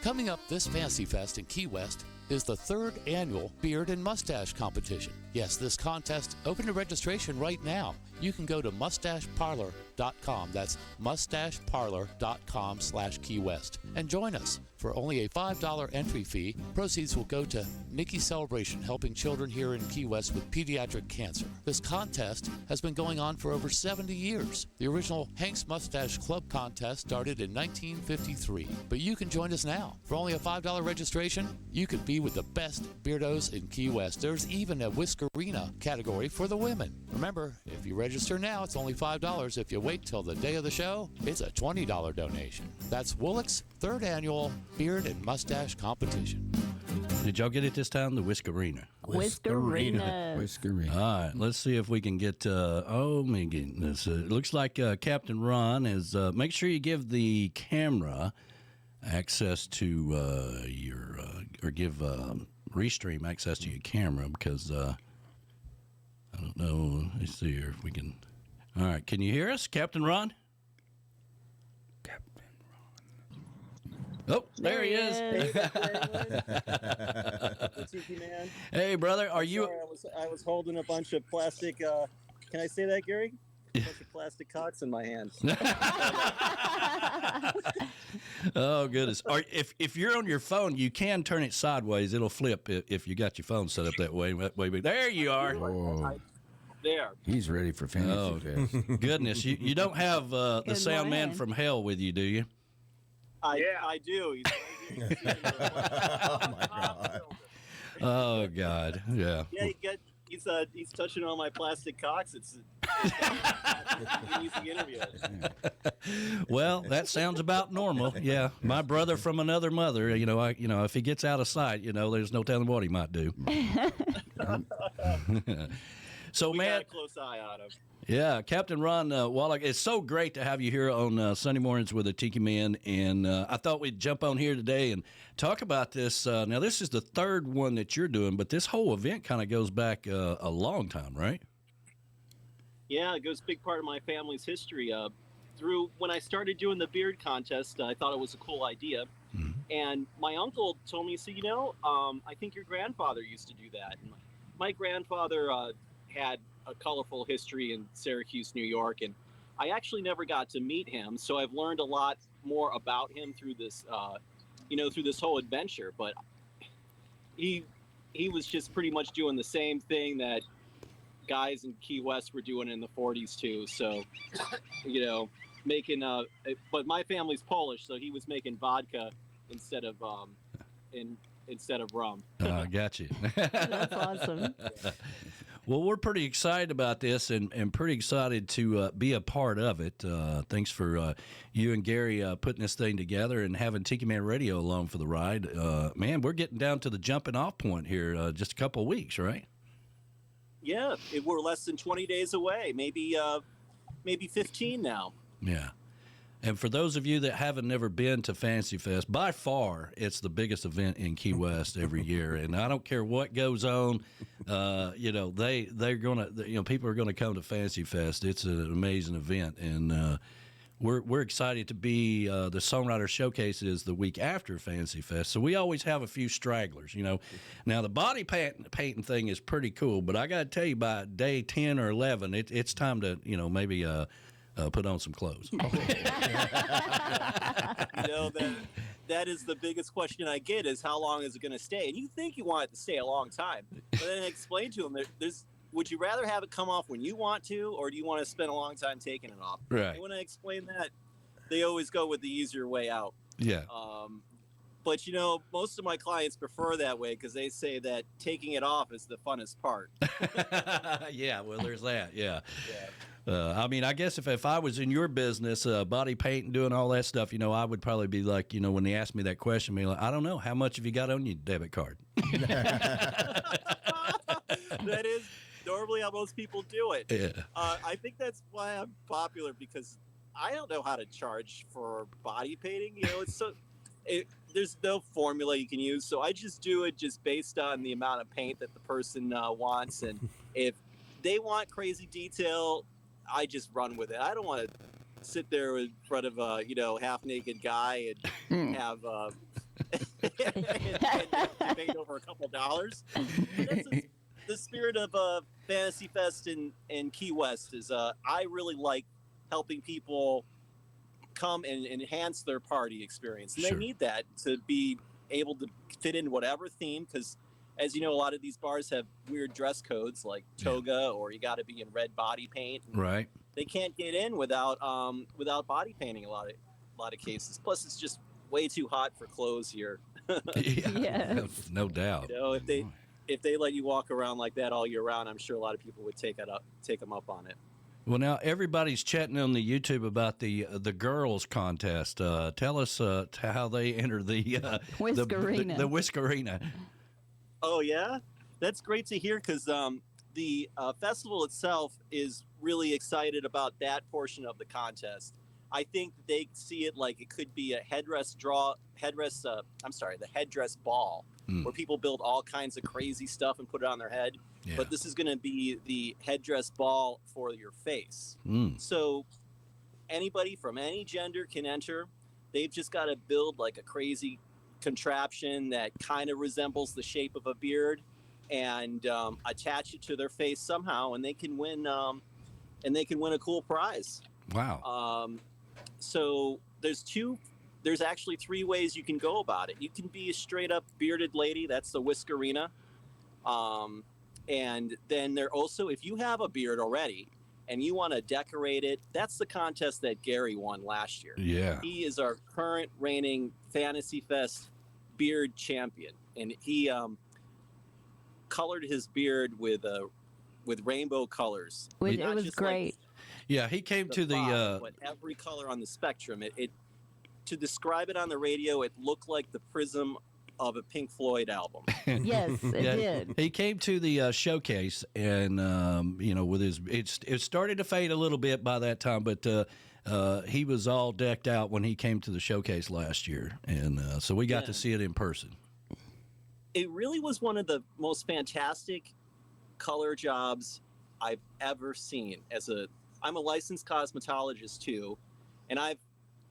Coming up this Fancy Fest in Key West is the 3rd annual Beard and Mustache Competition. Yes, this contest open to registration right now. You can go to mustacheparlor.com. That's mustacheparlor.com/Key West and join us. For only a $5 entry fee, proceeds will go to Mickey's Celebration, helping children here in Key West with pediatric cancer. This contest has been going on for over 70 years. The original Hank's Mustache Club contest started in 1953, but you can join us now. For only a $5 registration, you could be with the best beardos in Key West. There's even a Whiskerina category for the women. Remember, if you register now, it's only $5. If you wait till the day of the show, it's a $20 donation. That's Wolek's 3rd annual Beard and Mustache Competition. Did y'all get it this time? The Whiskerina. Whiskerina. All right, let's see if we can get. Oh my goodness! It looks like Captain Ron is. Make sure you give the camera access to your, or give Restream access to your camera, because I don't know. Let's see here if we can. All right, can you hear us, Captain Ron? Captain Ron. Oh, there he is. The Tiki Man. Hey, brother, are you? Sorry, I was holding a bunch of plastic. Can I say that, Gary? A bunch of plastic cocks in my hands. Oh, goodness. Or if you're on your phone, you can turn it sideways. It'll flip if you got your phone set up that way. There you are. Oh, There. he's ready for Fantasy Fest. Goodness. You don't have the Good sound man morning. from hell with you, do you? I do. He's right here. Oh, my God. Oh, God. Yeah. Yeah, he's touching on my plastic cocks. It's an easy interview. Well, that sounds about normal. Yeah. My brother from another mother, if he gets out of sight, there's no telling what he might do. So, We man. got a close eye on him. Yeah, Captain Ron Wolek, it's so great to have you here on Sunday Mornings with the Tiki Man, and I thought we'd jump on here today and talk about this. Now, this is the 3rd one that you're doing, but this whole event kind of goes back a long time, right? Yeah, it goes a big part of my family's history. Through when I started doing the beard contest, I thought it was a cool idea. Mm-hmm. And my uncle told me, I think your grandfather used to do that. And my grandfather had a colorful history in Syracuse, New York, and I actually never got to meet him. So I've learned a lot more about him through this, through this whole adventure. But he was just pretty much doing the same thing that guys in Key West were doing in the 40s too. So, making but my family's Polish, so he was making vodka instead of rum. Got you. That's awesome. Well, we're pretty excited about this and pretty excited to be a part of it. Thanks for you and Gary putting this thing together and having Tiki Man Radio along for the ride. Man, we're getting down to the jumping off point here just a couple of weeks, right? Yeah, we're less than 20 days away, maybe 15 now. Yeah. And for those of you that haven't never been to Fancy Fest, by far, it's the biggest event in Key West every year. And I don't care what goes on, they're gonna, people are gonna come to Fancy Fest. It's an amazing event, and we're excited to be. The Songwriter Showcase is the week after Fancy Fest, so we always have a few stragglers. Now the body painting thing is pretty cool, but I got to tell you, by day 10 or 11, it's time to maybe. Put on some clothes. That is the biggest question I get is how long is it going to stay? And you think you want it to stay a long time. But then I explain to them, would you rather have it come off when you want to, or do you want to spend a long time taking it off? Right. And when I explain that, they always go with the easier way out. Yeah. But, most of my clients prefer that way because they say that taking it off is the funnest part. Yeah, well, there's that. Yeah. I guess if I was in your business, body paint and doing all that stuff, I would probably be like, when they ask me that question, be like, I don't know, how much have you got on your debit card? That is normally how most people do it. Yeah. I think that's why I'm popular, because I don't know how to charge for body painting. There's no formula you can use, so I just do it just based on the amount of paint that the person wants, and if they want crazy detail, I just run with it. I don't want to sit there in front of a half naked guy and have and made over a couple dollars. That's the spirit of Fantasy Fest in Key West. Is I really like helping people come and enhance their party experience. And Sure. they need that to be able to fit in whatever theme, because as you know, a lot of these bars have weird dress codes like toga, or you got to be in red body paint. Right. They can't get in without body painting a lot of cases. Plus, it's just way too hot for clothes here. Yeah. No doubt. You know, if they let you walk around like that all year round, I'm sure a lot of people would take them up on it. Well, now everybody's chatting on the YouTube about the girls contest. Tell us how they enter the Whiskerina. The Whiskerina. Oh yeah, that's great to hear, because the festival itself is really excited about that portion of the contest. I think they see it like it could be a the headdress ball, where people build all kinds of crazy stuff and put it on their head. Yeah. But this is going to be the headdress ball for your face. So anybody from any gender can enter. They've just got to build like a crazy contraption that kind of resembles the shape of a beard and attach it to their face somehow, and they can win a cool prize. Wow. So there's actually 3 ways you can go about it. You can be a straight up bearded lady. That's the Whiskerina. And then there also, if you have a beard already and you want to decorate it, that's the contest that Gary won last year. Yeah. He is our current reigning Fantasy Fest beard champion. And he colored his beard with rainbow colors. It Not was just great. Yeah, he came to the but every color on the spectrum. It to describe it on the radio, it looked like the prism of a Pink Floyd album. Yes, it did. He came to the showcase, and with his it started to fade a little bit by that time, but he was all decked out when he came to the showcase last year, and so we got to see it in person. It really was one of the most fantastic color jobs I've ever seen. I'm a licensed cosmetologist too, and I've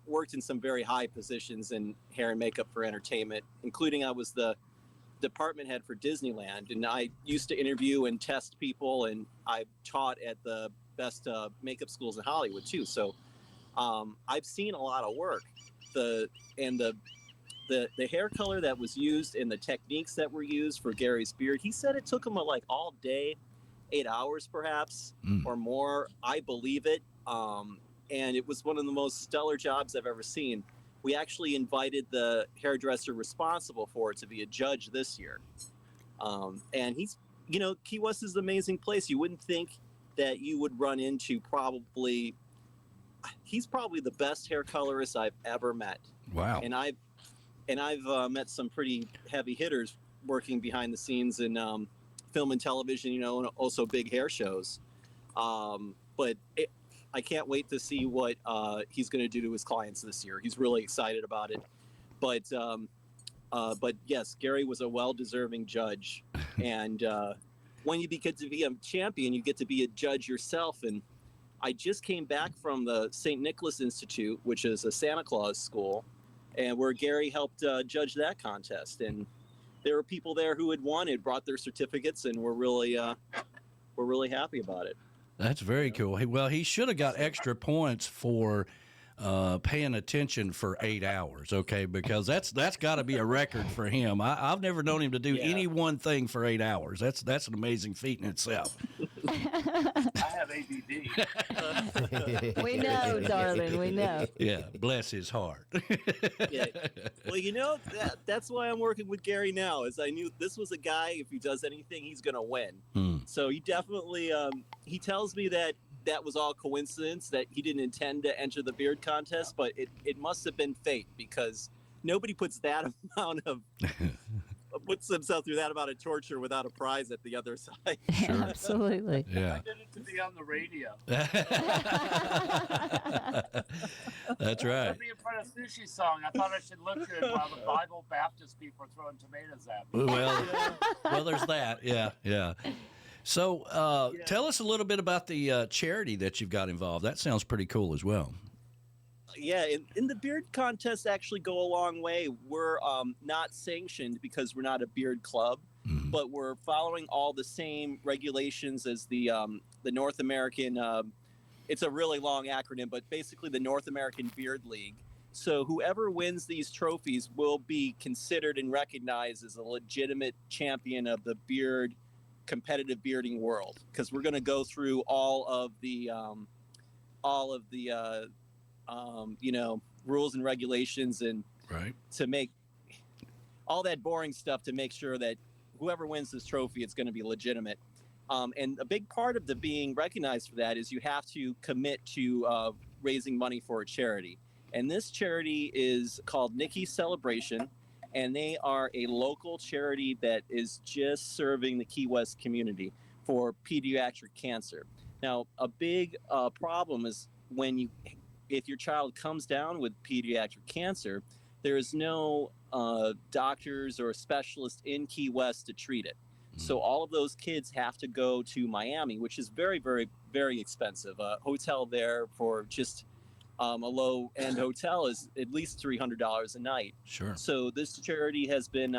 worked in some very high positions in hair and makeup for entertainment, including I was the department head for Disneyland, and I used to interview and test people, and I taught at the best makeup schools in Hollywood too. So I've seen a lot of work. The hair color that was used and the techniques that were used for Gary's beard, he said it took him like all day, 8 hours perhaps or more. I believe it. And it was one of the most stellar jobs I've ever seen. We actually invited the hairdresser responsible for it to be a judge this year. And Key West is an amazing place. You wouldn't think that you would run into he's probably the best hair colorist I've ever met. Wow. And I've met some pretty heavy hitters working behind the scenes in film and television, and also big hair shows. But I can't wait to see what he's going to do to his clients this year. He's really excited about it. But yes, Gary was a well-deserving judge. And when you get to be a champion, you get to be a judge yourself. And I just came back from the St. Nicholas Institute, which is a Santa Claus school, and where Gary helped judge that contest. And there were people there who had won, had brought their certificates, and were really happy about it. That's very cool. Well, he should have got extra points for paying attention for 8 hours, okay? Because that's got to be a record for him. I've never known him to do any one thing for 8 hours. That's an amazing feat in itself. I have ADD. We know, darling. We know. Yeah, bless his heart. Yeah. Well, that's why I'm working with Gary now, is I knew this was a guy, if he does anything, he's going to win. So he definitely, he tells me that was all coincidence, that he didn't intend to enter the beard contest, but it must have been fate, because nobody puts themselves through that amount of torture without a prize at the other side. Sure. Absolutely. Yeah. I did it to be on the radio. That's right. To be in front of sushi song. I thought I should look good while the Bible Baptist people are throwing tomatoes at me. Well, there's that. Yeah. So tell us a little bit about the charity that you've got involved. That sounds pretty cool as well. Yeah, in the beard contests actually go a long way. We're not sanctioned because we're not a beard club, but we're following all the same regulations as the North American. It's a really long acronym, but basically the North American Beard League. So whoever wins these trophies will be considered and recognized as a legitimate champion of the competitive bearding world, because we're going to go through all of the rules and regulations, and to make all that boring stuff to make sure that whoever wins this trophy, it's going to be legitimate. And a big part of the being recognized for that is you have to commit to raising money for a charity. And this charity is called Nikki Celebration, and they are a local charity that is just serving the Key West community for pediatric cancer. Now, a big problem is if your child comes down with pediatric cancer, there is no doctors or specialists in Key West to treat it. So all of those kids have to go to Miami, which is very, very, very expensive. A hotel there for just a low-end hotel is at least $300 a night. Sure. So this charity has been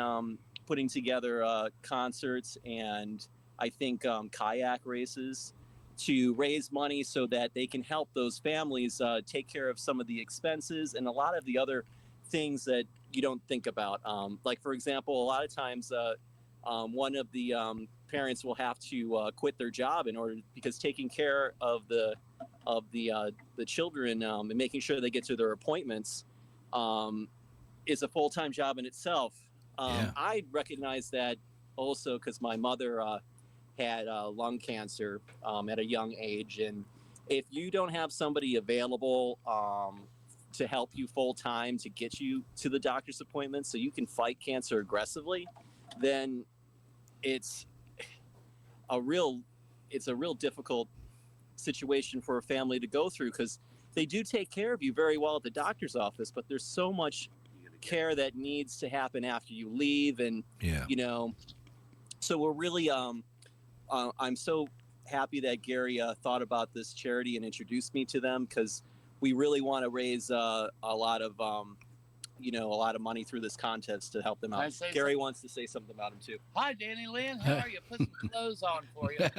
putting together concerts and I think kayak races to raise money so that they can help those families take care of some of the expenses and a lot of the other things that you don't think about. Like, for example, a lot of times one of the parents will have to quit their job because taking care of the children and making sure they get to their appointments is a full-time job in itself. I recognize that also because my mother had lung cancer at a young age, and if you don't have somebody available to help you full-time to get you to the doctor's appointment so you can fight cancer aggressively, then it's a real difficult situation for a family to go through, because they do take care of you very well at the doctor's office, but there's so much care that needs to happen after you leave. And so we're really I'm so happy that Gary thought about this charity and introduced me to them, because we really want to raise a lot of money through this contest to help them out. Gary wants to say something about him too. Hi, Danny Lynn. How are you? Put some clothes on for you.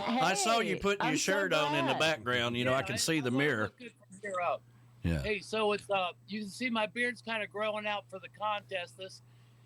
I saw you putting your shirt on in the background. I can see the mirror. Good from here up. Yeah. Hey, so it's you can see my beard's kind of growing out for the contest.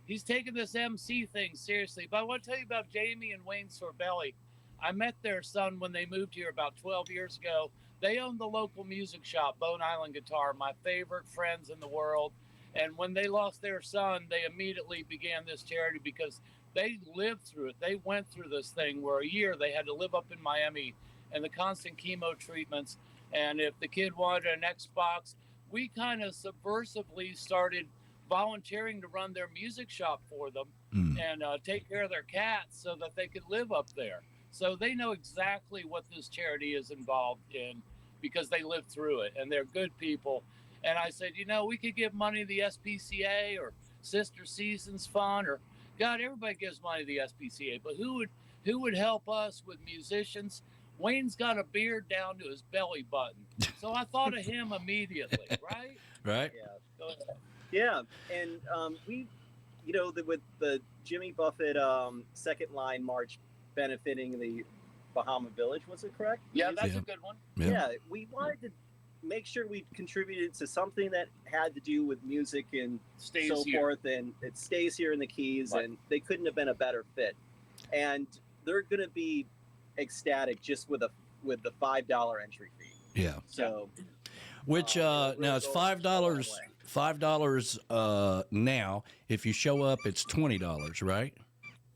He's taking this MC thing seriously. But I want to tell you about Jamie and Wayne Sorbelli. I met their son when they moved here about 12 years ago. They own the local music shop, Bone Island Guitar, my favorite friends in the world. And when they lost their son, they immediately began this charity because they lived through it. They went through this thing where a year they had to live up in Miami and the constant chemo treatments. And if the kid wanted an Xbox, we kind of subversively started volunteering to run their music shop for them and take care of their cats so that they could live up there. So they know exactly what this charity is involved in because they lived through it, and they're good people. And I said, we could give money to the SPCA or Sister Seasons Fund, or God, everybody gives money to the SPCA, but who would help us with musicians? Wayne's got a beard down to his belly button, so I thought of him immediately, right? Right. Yeah. Go ahead. Yeah, and we, with the Jimmy Buffett Second Line March benefiting the Bahama Village, was it correct? Yeah, that's a good one. Yeah, we wanted to make sure we contributed to something that had to do with music and so forth, and it stays here in the Keys, and they couldn't have been a better fit. And they're going to be ecstatic just with the $5 entry fee. Yeah. So, which now it's $5. $5 now. If you show up, it's $20, right?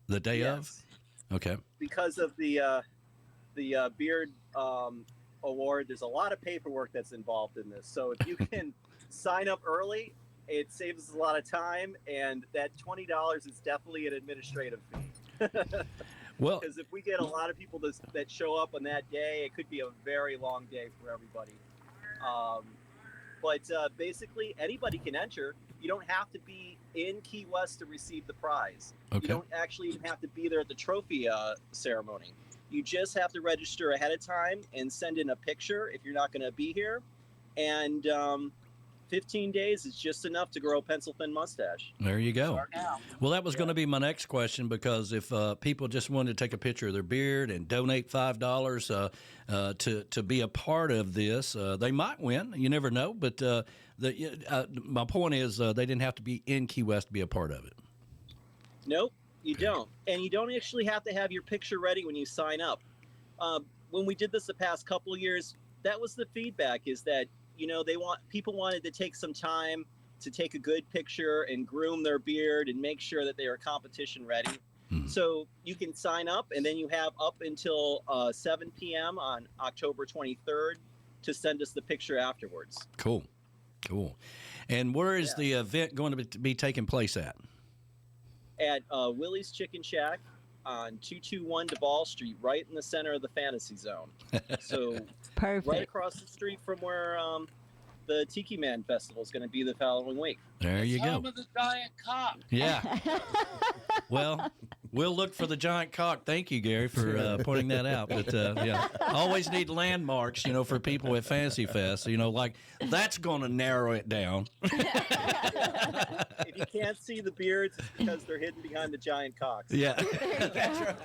The day of. Okay. Because of the beard award, there's a lot of paperwork that's involved in this. So if you can sign up early, it saves us a lot of time, and that $20 is definitely an administrative fee. Well, because if we get a lot of people that show up on that day, it could be a very long day for everybody. But basically, anybody can enter. You don't have to be in Key West to receive the prize. Okay. You don't actually even have to be there at the trophy ceremony. You just have to register ahead of time and send in a picture if you're not going to be here. And 15 days is just enough to grow a pencil thin mustache. There you go. Start now. Well, that was going to be my next question, because if people just wanted to take a picture of their beard and donate $5 to be a part of this, they might win. You never know. But my point is they didn't have to be in Key West to be a part of it. Nope, you don't. And you don't actually have to have your picture ready when you sign up. When we did this the past couple of years, that was the feedback, is that, people wanted to take some time to take a good picture and groom their beard and make sure that they are competition ready. So you can sign up, and then you have up until 7 p.m. on October 23rd to send us the picture afterwards. Cool. And where is the event going to be taking place at? At Willie's Chicken Shack on 221 Duval Street, right in the center of the Fantasy Zone. So Perfect. right across the street from where the Tiki Man Festival is going to be the following week. There you go. Home of the giant cock. Yeah. Well, we'll look for the giant cock. Thank you, Gary, for pointing that out. But always need landmarks, for people at Fancy Fest. Like that's going to narrow it down. If you can't see the beards, it's because they're hidden behind the giant cocks. Yeah. That's right.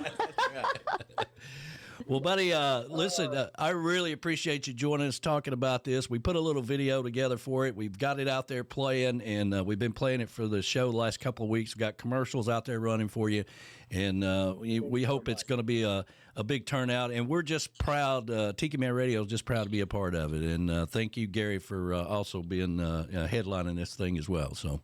Well, buddy, listen, I really appreciate you joining us talking about this. We put a little video together for it. We've got it out there playing, and we've been playing it for the show the last couple of weeks. We've got commercials out there running for you, and we hope it's going to be a big turnout. And we're just proud, Tiki Man Radio is just proud to be a part of it. And thank you, Gary, for also being headlining this thing as well. So,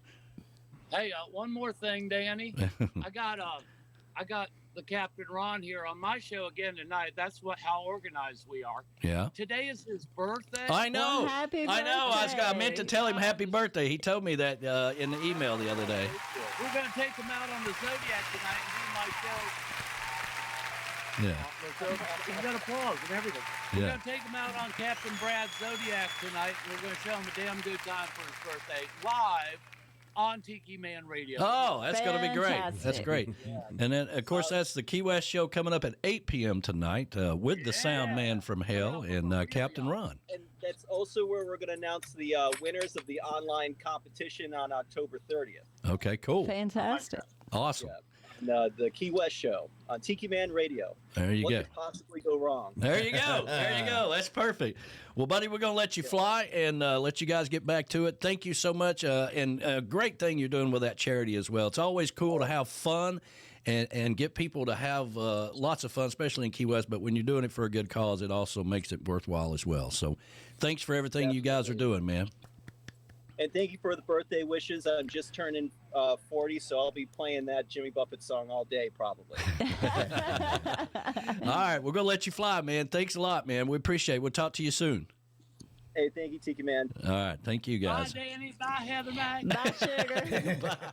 Hey, one more thing, Danny. I got the Captain Ron here on my show again tonight. That's how organized we are. Yeah. Today is his birthday. I know. Well, happy I know. birthday. I meant to tell him happy birthday. He told me that in the email the other day. We're going to take him out on the Zodiac tonight and do my show. Yeah. He's got applause and everything. We're going to take him out on Captain Brad's Zodiac tonight, and we're going to show him a damn good time for his birthday live on Tiki Man Radio. Oh, that's going to be great. Fantastic. That's great. And then, of course, that's the Key West show coming up at 8 p.m. tonight with the Sound Man from Hell and Captain Ron. And that's also where we're going to announce the winners of the online competition on October 30th. Okay, cool. Fantastic. Awesome. And, the Key West show on Tiki Man Radio. There you What go. could possibly go wrong? There you go. There you go. That's perfect. Well, buddy, we're going to let you fly and let you guys get back to it. Thank you so much. And a great thing you're doing with that charity as well. It's always cool to have fun and get people to have lots of fun, especially in Key West. But when you're doing it for a good cause, it also makes it worthwhile as well. So thanks for everything you guys are doing, man. And thank you for the birthday wishes. I'm just turning 40, so I'll be playing that Jimmy Buffett song all day, probably. All right, we're going to let you fly, man. Thanks a lot, man. We appreciate it. We'll talk to you soon. Hey, thank you, Tiki Man. All right, thank you, guys. Bye, Danny. Bye, Heather. Bye. Bye, sugar.